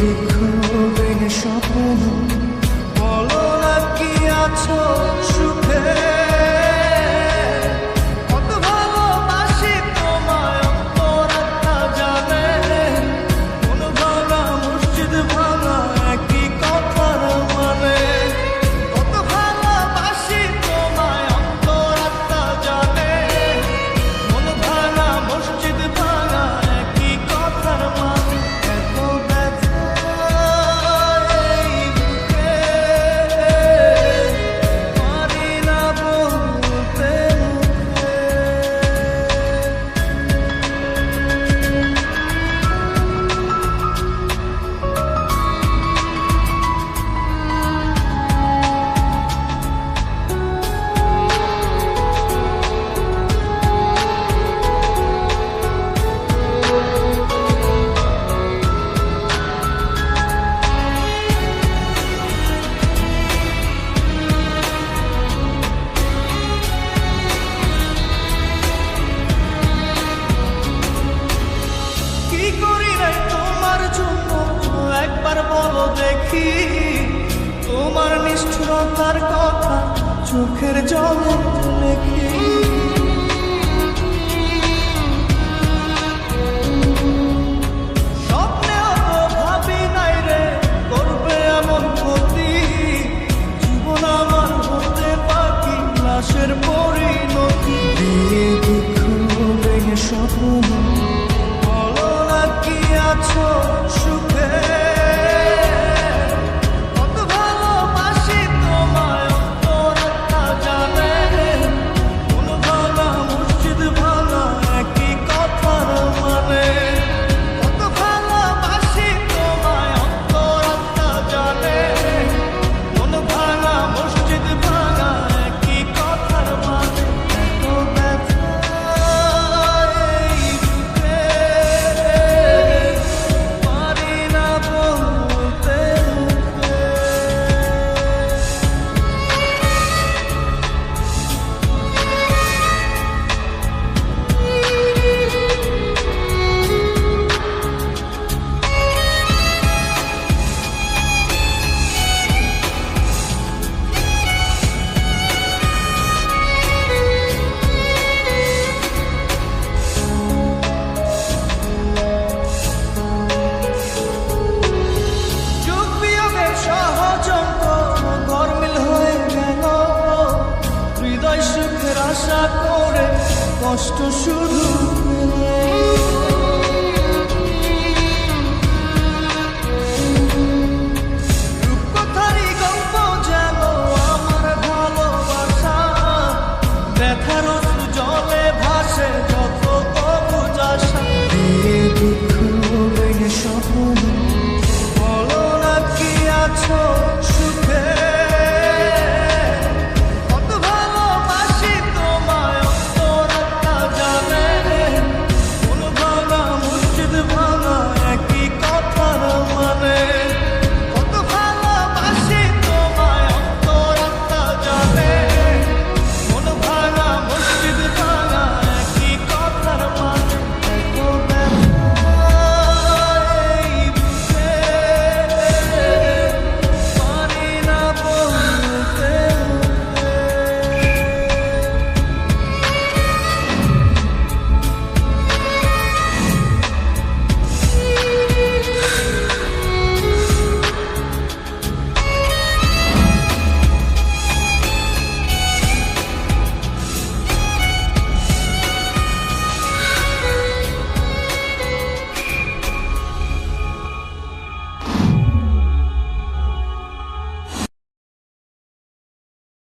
দুঃখ ভেঙে স্বপ্ন বলো না কি আছো সুখে কত ভালোবাসি তোমায় অন্তরাত্মা জানে কোন ভাঙা মসজিদ ভাঙা একই কথার মানে কত ভালোবাসি তোমায় অন্তরাত্মা জানে কোন ভাঙা মসজিদ ভাঙা একই কথার মানে এত ব্যথা এই বুকে পারি না বলতে মুখে। কি করি নাই তোমার জন্য একবার বলো দেখি তোমার নিষ্ঠুরতার কথা চোখের জলে লেখি স্বপ্নেও তো ভাবি নাই রে করবে এমন ক্ষতি জীবন আমার হতে বাকি লাশের পরিণতি দিয়ে দুঃখ ভেঙে স্বপ্ন বলো না কি আছো সুখে কত ভালোবাসি তোমায় অন্তরাত্মা জানে কোন ভাঙা মসজিদ ভাঙা একই কথার মানে কত ভালোবাসি তোমায় অন্তরাত্মা জানে কোন ভাঙা মসজিদ ভাঙা একই কথার মানে এত ব্যথা এই বুকে পারি না বলতে মুখে। যুগ বিয়োগের সহজঙ্গ গরমিল হয়ে গেল হৃদয় সুখের আশা করে কষ্ট শুধু পেল। রূপকথারই গল্প যেন আমার ভালোবাসা ব্যথার অশ্রু জলে ভাসে যত অবুঝ আশা দিয়ে দুঃখ ভেঙে স্বপ্ন বলো না কি আছো